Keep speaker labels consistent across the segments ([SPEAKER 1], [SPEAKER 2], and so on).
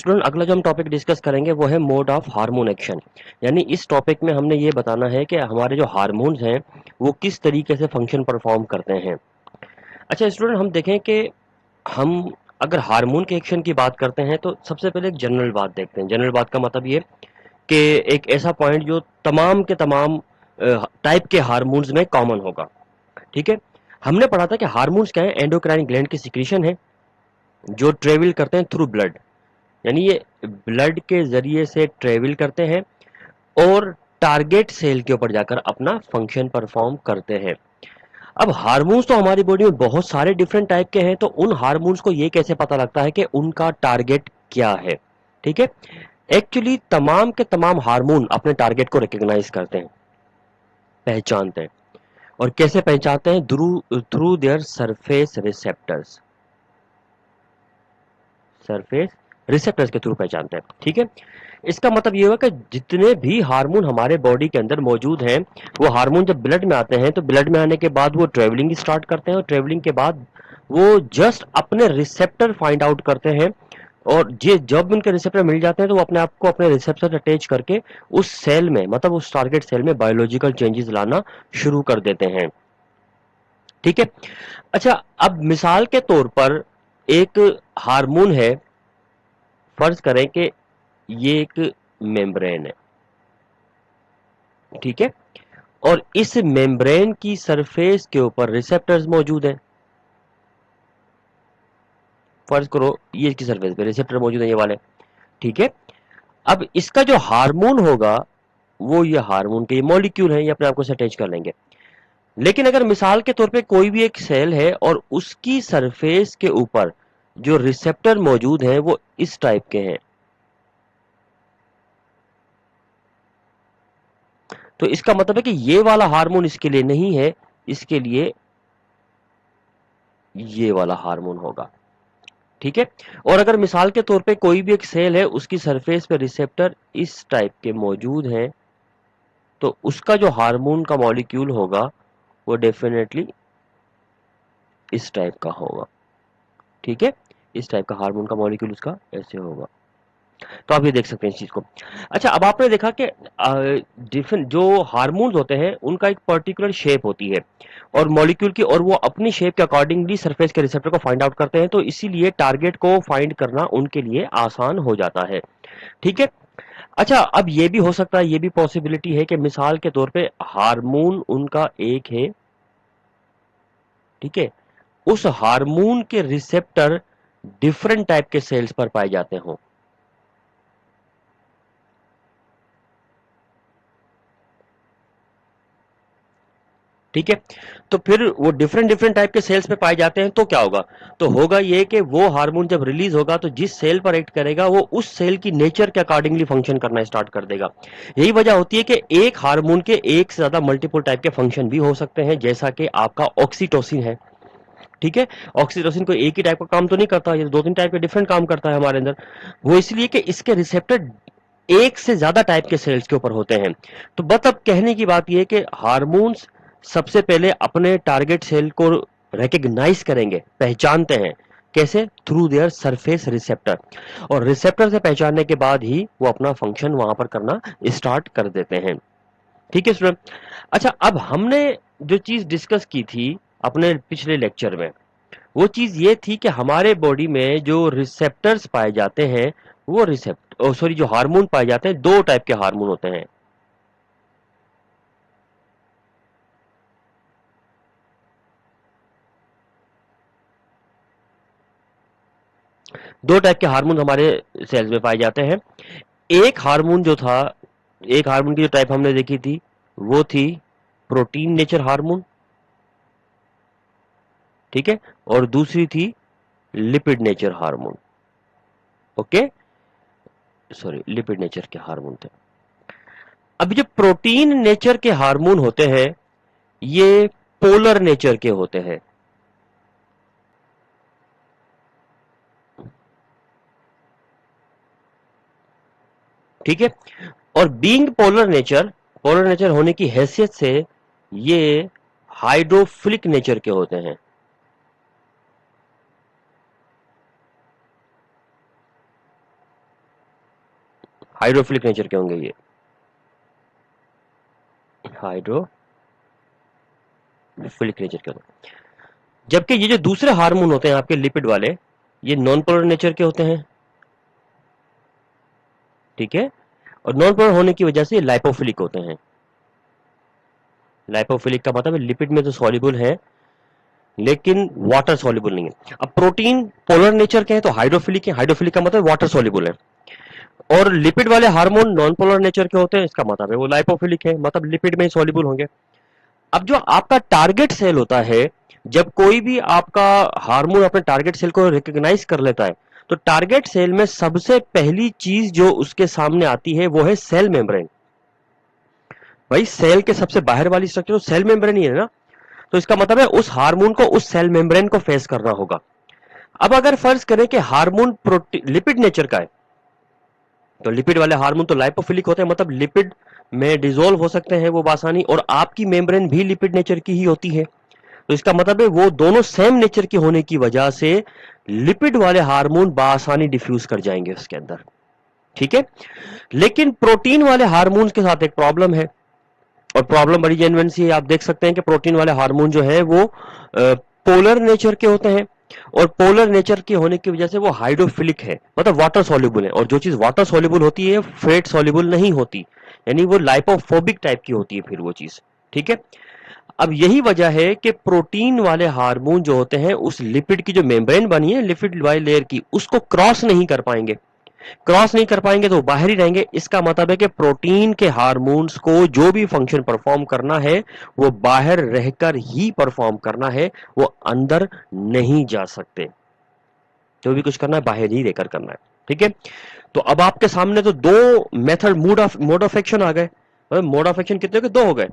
[SPEAKER 1] Student, अगला जो हम टॉपिक डिस्कस करेंगे वो है मोड ऑफ हार्मोन एक्शन। यानी इस टॉपिक में हमने ये बताना है कि हमारे जो हार्मोन्स हैं वो किस तरीके से फंक्शन परफॉर्म करते हैं। अच्छा स्टूडेंट, हम देखें कि हम अगर हार्मोन के एक्शन की बात करते हैं तो सबसे पहले एक जनरल बात देखते हैं। जनरल बात का मतलब ये कि एक ऐसा पॉइंट जो तमाम के तमाम टाइप के हार्मोन्स में कॉमन होगा। ठीक है, हमने पढ़ा था कि हार्मोन्स क्या है, एंडोक्राइन ग्लैंड की सिक्रीशन है जो ट्रेवल करते हैं थ्रू ब्लड। यानी ये ब्लड के जरिए से ट्रेवल करते हैं और टारगेट सेल के ऊपर जाकर अपना फंक्शन परफॉर्म करते हैं। अब हार्मोन्स तो हमारी बॉडी में बहुत सारे डिफरेंट टाइप के हैं, तो उन हार्मोन्स को ये कैसे पता लगता है कि उनका टारगेट क्या है। ठीक है, एक्चुअली तमाम के तमाम हार्मोन अपने टारगेट को रिकॉग्नाइज करते हैं, पहचानते हैं। और कैसे पहचानते हैं? Through their surface receptors. Surface receptors के थ्रू पहचानते हैं। ठीक है, इसका मतलब ये हुआ कि जितने भी हार्मोन हमारे बॉडी के अंदर मौजूद हैं, वो हार्मोन जब ब्लड में आते हैं तो ब्लड में आने के बाद वो ट्रेवलिंग स्टार्ट करते हैं और ट्रेवलिंग के बाद वो जस्ट अपने रिसेप्टर फाइंड आउट करते हैं। और ये जब उनके रिसेप्टर मिल जाते हैं तो वो अपने आप को अपने रिसेप्टर से अटैच करके उस सेल में, मतलब उस टारगेट सेल में बायोलॉजिकल चेंजेस लाना शुरू कर देते हैं। ठीक है, अच्छा अब मिसाल के तौर पर एक हार्मोन है, फर्ज करें कि ये एक मेम्ब्रेन है। ठीक है, और इस मेम्ब्रेन की सरफेस के ऊपर रिसेप्टर्स मौजूद हैं। फर्ज करो ये इसकी सरफेस पे रिसेप्टर मौजूद है, ये वाले। ठीक है, अब इसका जो हार्मोन होगा वो ये हार्मोन के ये मॉलिक्यूल है, ये अपने आप को अटैच कर लेंगे। लेकिन अगर मिसाल के तौर पे कोई भी एक सेल है और उसकी सरफेस के ऊपर जो रिसेप्टर मौजूद हैं वो इस टाइप के हैं, तो इसका मतलब है कि ये वाला हार्मोन इसके लिए नहीं है, इसके लिए ये वाला हार्मोन होगा। ठीक है, और अगर मिसाल के तौर पे कोई भी एक सेल है, उसकी सरफेस पे रिसेप्टर इस टाइप के मौजूद हैं, तो उसका जो हार्मोन का मॉलिक्यूल होगा वो डेफिनेटली इस टाइप का होगा। ठीक है, इस टाइप का हार्मोन का मॉलिक्यूल उसका ऐसे होगा। तो आप ये देख सकते हैं इस चीज को। अच्छा, अब आपने देखा कि डिफरेंट जो हार्मोन्स होते हैं उनका एक पर्टिकुलर शेप होती है और मॉलिक्यूल की, और वो अपनी शेप के अकॉर्डिंगली सरफेस के रिसेप्टर को फाइंड आउट करते हैं, तो इसीलिए टारगेट को फाइंड करना उनके लिए आसान हो जाता है। ठीक है, अच्छा अब ये भी हो सकता है, ये भी पॉसिबिलिटी है कि मिसाल के तौर पे हार्मोन उनका एक है। ठीक है, उस हार्मोन के रिसेप्टर डिफरेंट टाइप के सेल्स पर पाए जाते हों। ठीक है, तो फिर वो डिफरेंट डिफरेंट टाइप के सेल्स पे पाए जाते हैं, तो क्या होगा? तो होगा ये कि वो हार्मोन जब रिलीज होगा तो जिस सेल पर एक्ट करेगा वो उस सेल की नेचर के अकॉर्डिंगली फंक्शन करना स्टार्ट कर देगा। यही वजह होती है कि एक हार्मोन के एक से ज्यादा मल्टीपल टाइप के फंक्शन भी हो सकते हैं, जैसा कि आपका ऑक्सीटोसिन है। ठीक है, ऑक्सीटोसिन कोई एक ही टाइप का काम तो नहीं करता, ये दो तीन टाइप के डिफरेंट काम करता है हमारे अंदर। वो इसलिए कि इसके रिसेप्टर एक से ज्यादा टाइप के सेल्स के ऊपर होते हैं। तो मतलब कहने की बात यह है कि हार्मोन्स सबसे पहले अपने टारगेट सेल को रिकग्नाइज करेंगे, पहचानते हैं। कैसे? Through their surface receptor. और रिसेप्टर से पहचानने के बाद ही वो अपना फंक्शन वहां पर करना स्टार्ट कर देते हैं। ठीक है स्टूडेंट, अच्छा अब हमने जो चीज डिस्कस की थी अपने पिछले लेक्चर में, वो चीज ये थी कि हमारे बॉडी में जो रिसेप्टर्स पाए जाते हैं, वो सॉरी, जो हार्मोन पाए जाते हैं, दो टाइप के हार्मोन होते हैं। दो टाइप के हार्मोन हमारे सेल्स में पाए जाते हैं। एक हार्मोन जो था, एक हार्मोन की जो टाइप हमने देखी थी वो थी प्रोटीन नेचर हार्मोन। ठीक है, और दूसरी थी lipid nature hormone. Okay, sorry, lipid nature के हार्मोन थे। अब जो प्रोटीन नेचर के हार्मोन होते हैं ये पोलर नेचर के होते हैं। ठीक है, और बीइंग पोलर नेचर होने की हैसियत से ये हाइड्रोफिलिक नेचर के होते हैं। हाइड्रोफिलिक नेचर के होंगे ये, हाइड्रोफिलिक नेचर के होंगे। जबकि ये जो दूसरे हार्मोन होते हैं आपके लिपिड वाले, ये नॉन पोलर नेचर के होते हैं, ठीक है। और नॉन पोलर होने की वजह से ये लाइपोफिलिक होते हैं। लाइपोफिलिक का मतलब लिपिड में तो सॉल्युबल है लेकिन वाटर सॉल्युबल नहीं है। अब प्रोटीन पोलर नेचर के हैं तो हाइड्रोफिलिक है, हाइड्रोफिलिक का मतलब वाटर सॉल्युबल है। और लिपिड वाले हार्मोन नॉन पोलर नेचर के होते हैं, इसका मतलब है वो लाइपोफिलिक है, मतलब लिपिड में ही सॉल्युबल होंगे। अब जो आपका टारगेट सेल होता है, जब कोई भी आपका हार्मोन अपने टारगेट सेल को रिकॉग्नाइज कर लेता है, तो टारगेट सेल में सबसे पहली चीज जो उसके सामने आती है वो है सेल मेम्ब्रेन। भाई सेल के सबसे बाहर वाली स्ट्रक्चर तो सेल मेम्ब्रेन ही है ना, तो इसका मतलब है उस हार्मोन को उस सेल मेम्ब्रेन को फेस करना होगा। अब अगर फर्ज करें कि हार्मोन लिपिड नेचर का है, तो लिपिड वाले हार्मोन तो लाइपोफिलिक होते हैं, मतलब लिपिड में डिसॉल्व हो सकते हैं वो बासानी, और आपकी मेम्ब्रेन भी लिपिड नेचर की ही होती है। तो इसका मतलब है वो दोनों सेम नेचर के होने की वजह से लिपिड वाले हार्मोन बासानी डिफ्यूज कर जाएंगे उसके अंदर, ठीक है। लेकिन प्रोटीन वाले हार्मोन के साथ एक प्रॉब्लम है, और प्रॉब्लम बड़ी जेन्युइन सी है। आप देख सकते हैं कि प्रोटीन वाले हार्मोन जो है वो पोलर नेचर के होते हैं, और पोलर नेचर के होने की वजह से वो हाइड्रोफिलिक है, मतलब वाटर सॉल्युबल है। और जो चीज वाटर सॉल्युबल होती है फेट सॉल्युबल नहीं होती, यानी वो लाइपोफोबिक टाइप की होती है फिर वो चीज, ठीक है। अब यही वजह है कि प्रोटीन वाले हार्मोन जो होते हैं उस लिपिड की जो मेम्ब्रेन बनी है लिपिड वाली लेयर की, उसको क्रॉस नहीं कर पाएंगे। क्रॉस नहीं कर पाएंगे तो बाहर ही रहेंगे। इसका मतलब है कि प्रोटीन के हार्मोन्स को जो भी फंक्शन परफॉर्म करना है वो बाहर रहकर ही परफॉर्म करना है, वो अंदर नहीं जा सकते। जो भी कुछ करना है बाहर ही रहकर करना है, ठीक है। तो अब आपके सामने तो दो मेथड मोड ऑफ एक्शन आ गए। मोड ऑफ एक्शन कितने के? दो हो गए,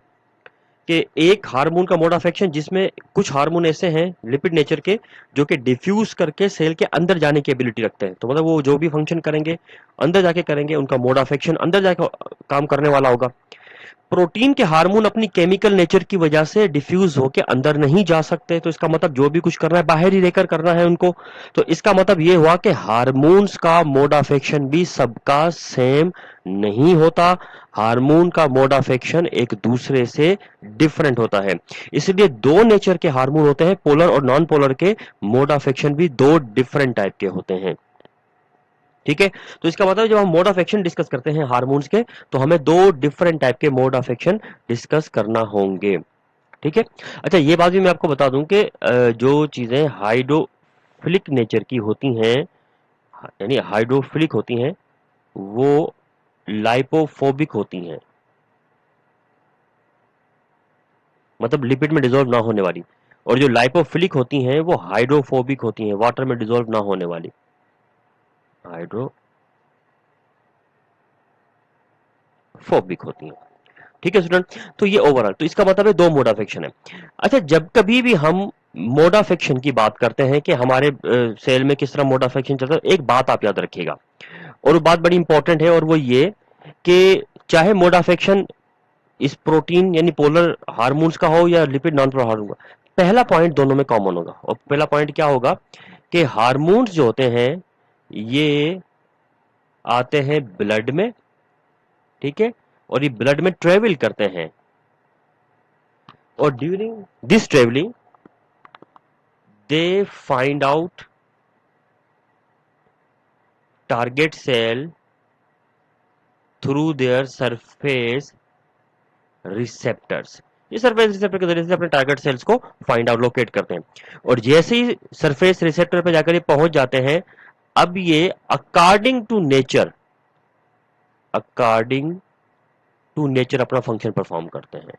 [SPEAKER 1] कि एक हार्मोन का मोड ऑफ एक्शन जिसमें कुछ हार्मोन ऐसे हैं लिपिड नेचर के जो कि डिफ्यूज करके सेल के अंदर जाने की एबिलिटी रखते हैं, तो मतलब वो जो भी फंक्शन करेंगे अंदर जाके करेंगे, उनका मोड ऑफ एक्शन अंदर जाके काम करने वाला होगा। प्रोटीन के हार्मोन अपनी केमिकल नेचर की वजह से डिफ्यूज होके अंदर नहीं जा सकते, तो इसका मतलब जो भी कुछ करना है बाहर ही रहकर करना है उनको। तो इसका मतलब ये हुआ कि हार्मोन्स का मोड ऑफ एक्शन भी सबका सेम नहीं होता, हार्मोन का मोड ऑफ एक्शन एक दूसरे से डिफरेंट होता है। इसलिए दो नेचर के हार्मोन होते हैं, पोलर और नॉन पोलर के मोड ऑफ एक्शन भी दो डिफरेंट टाइप के होते हैं, ठीक है। तो इसका मतलब जब हम मोड ऑफ एक्शन डिस्कस करते हैं हार्मोन्स के, तो हमें दो डिफरेंट टाइप के मोड ऑफ एक्शन डिस्कस करना होंगे, ठीक है। अच्छा ये बात भी मैं आपको बता दूं कि जो चीजें हाइड्रोफिलिक नेचर की होती हैं, यानी हाइड्रोफिलिक होती हैं, वो लाइपोफोबिक होती हैं, मतलब लिपिड में डिसॉल्व ना होने वाली। और जो लाइपोफिलिक होती हैं वो हाइड्रोफोबिक होती हैं, वाटर में डिसॉल्व ना होने वाली, हाइड्रोफोबिक होती हैं, ठीक है स्टूडेंट। तो ये ओवरऑल, तो इसका मतलब है दो मोड ऑफ एक्शन है। अच्छा जब कभी भी हम मोड ऑफ एक्शन की बात करते हैं कि हमारे सेल में किस तरह मोड ऑफ एक्शन चलता है, एक बात आप याद रखिएगा, और वो बात बड़ी इंपॉर्टेंट है, और वो ये कि चाहे मोड ऑफ एक्शन इस प्रोटीन यानी पोलर हार्मोन्स का हो या लिपिड नॉन पोलर हार्मोन का, पहला पॉइंट दोनों में कॉमन होगा। और पहला पॉइंट क्या होगा कि हार्मोन्स जो होते हैं ये आते हैं ब्लड में, ठीक है, और ये ब्लड में ट्रेवल करते हैं, और during this travelling they find out target cell through their surface receptors. ये सरफेस रिसेप्टर के जरिए से अपने टारगेट सेल्स को फाइंड आउट लोकेट करते हैं, और जैसे ही सरफेस रिसेप्टर पे जाकर ये पहुंच जाते हैं, अब ये अकॉर्डिंग टू नेचर अपना फंक्शन परफॉर्म करते हैं।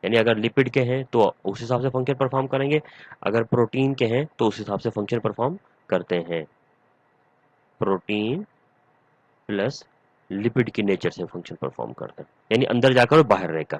[SPEAKER 1] यानी अगर लिपिड के हैं तो उस हिसाब से फंक्शन परफॉर्म करेंगे, अगर प्रोटीन के हैं तो उस हिसाब से फंक्शन परफॉर्म करते हैं। प्रोटीन प्लस लिपिड की नेचर से फंक्शन परफॉर्म करते हैं, यानी अंदर जाकर और बाहर रहकर।